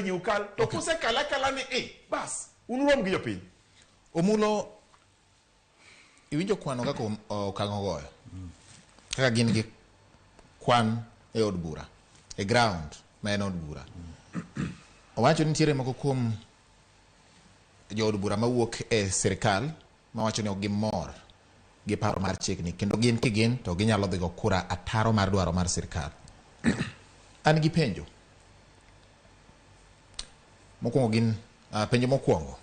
nyukal to kuse kala ni bas unurom gi jopiny omulo iwinjo kwano kaka okang'o goyo kaka gin gi kwan e od bura e ground ma en od bura owacho ni nitiere moko kuom jo od bura mawuok e sirikal mawacho ni ok gimor gi paro mar chikni kendo gin kigin to ginyalo dhigo kura ataro mar dwaro mar sirikal. An gi penjo mokwongo gin penjo mokwongo,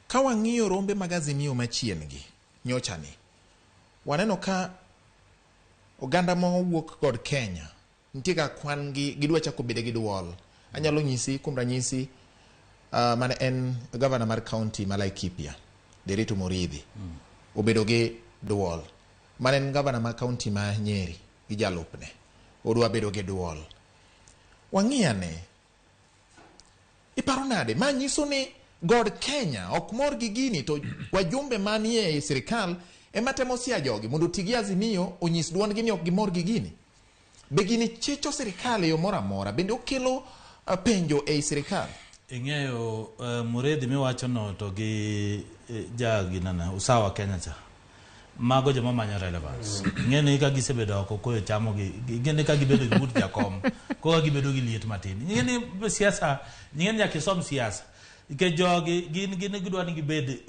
ka wang'iyo rombe mag Azimio machien gi nyocha ni waneno ka oganda mowuok kod Kenya nitie ka kwan gi gidwa chako bede gi duol. Anyalo nyisi kuom ranyisi mane en governor mar county ma Laikipia Deritu Muridhi obedo gi duol. Mane en governor mar county ma Nyeri gi jalupne odwa bedo gi duol. Wang'iyane iparo nade ma nyiso ni God Kenya ok mor gi gini to wajumbe manie e sirikal ema temo sia jogi mondo tigi Azimio onyis duond gini ok gimor gi gini. Be gini chicho sirikal yo mora mora bende okelo penjo e sirikal. Ing'eyo Muridhi miwacho no to gi ginana Usawa Kenya cha mago joma manyo relevance. Ng'eni ka gisebedo oko koyo chamo gi ng'eni ka gibedo gi but jakom ko gibedo gi liet matin. Ng'eni siasa ng'eni yakisom siasa ke jogi gin gidwa ni gibed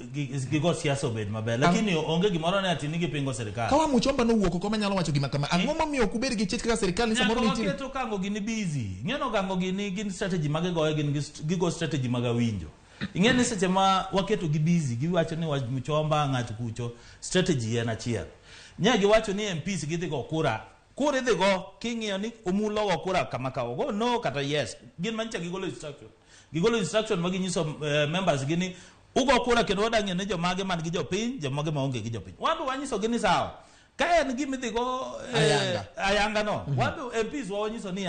gigo siasa obed maber lakini onge gimoro ne atini gipingo sirikal. Kawa Muchomba no wuoko koma nyalo wacho gima kama ang'o momiyo kubed gi chik kaka sirikal ni samoro nitie. Keto kango gini busy. Ng'eno kango gin strategy mag goyo gin gigo strategy mag winjo. Ing'eni seche ma waketo gi busy giwacho ni Muchomba ng'at kucho strategy en achiel. Nya giwacho ni MPs gidhi go kura idhi go king'iyo ni omulo go kura kama kawo go no kata yes gin mancha gigolo instruction maginyiso members gini ugo kura kendo wadang'e ne jomage man gi jopiny jomage maonge gi jopiny. Wambe wanyiso gini sawa ka en gimidhi go ayanga no wambe MPs wanyiso ni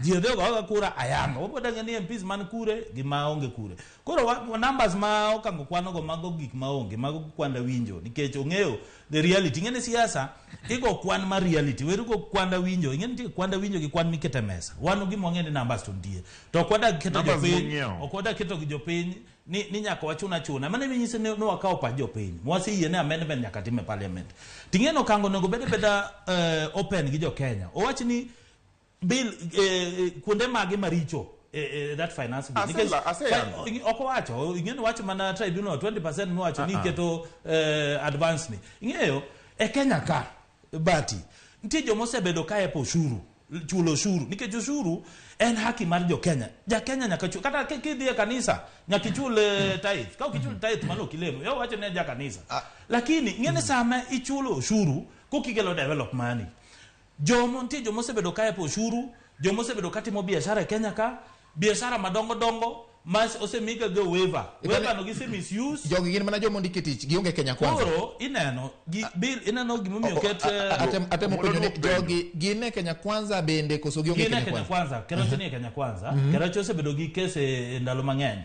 ji odhi go kura ayanga wabodang'e ni MPs man kure gi maonge kure. Koro numbers ma okango kwano go mago gik maonge mago kwanda winjo nikech ong'eyo the reality. Ng'ene siasa igo kwan mar reality weru go kwanda winjo. Ng'eni kwanda winjo gi kwan mikete mesa wano gimo ng'eni numbers to ndie to kwanda keto jopiny okwada keto gi jopiny ni nyaka wachuna mane minyise ni wakawo pa jopiny mwasi yie ne amendment nyaka time parliament ting'eno kango nego beda open gi jo Kenya owachi ni bill kuonde mage maricho that finance bill because okowacho ing'eno wacho mana tribunal 20% nowacho ni keto advance ni ing'eyo e Kenya ka bati nitie jomosebedo kae po ushuru chulo ushuru nikech ushuru en haki mar jo Kenya. Ja Kenya nyaka chul kata kidhi e kanisa nyaka chul tithe. Ka ukichul tithe malo kileno yo wacho ne ja kanisa. Lakini ng'ene sama ichulo ushuru kokigelo development jomo nitie jomosebedo kae po ushuru jomosebedo katimo biashara e Kenya ka biashara madongo mas osemiga go waiver no gise misuse jogi gin mana jomo ndiketich gionge Kenya kwanza. Koro ineno bill ineno gimomiyo ket atemo penjo ni jogi gine Kenya kwanza bende koso gionge Kenya kwanza keracho ni Kenya kwanza keracho osebedo gi kese ndalo mang'eny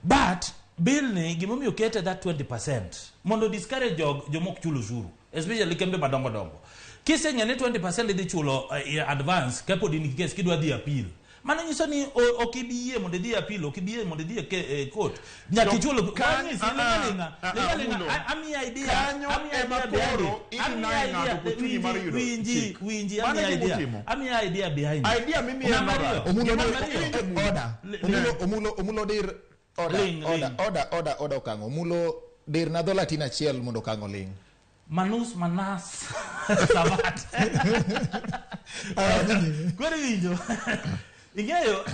but bill ni gimomiyo kete that 20% mondo discourage jomok chulo ushuru especially kembe madongo kiseng'ene 20% idhi chulo advance kapod in case kidwa dhi appeal mano nyiso ni okibie mondo dhi appeal okibie mondo dhi court nyaka chulo kanisa linga ami idea winji ami idea behind idea mimi omulo dir order kango omulo dir na dola tina chiel mondo kango ling manas sabat kore winjo ing'eyo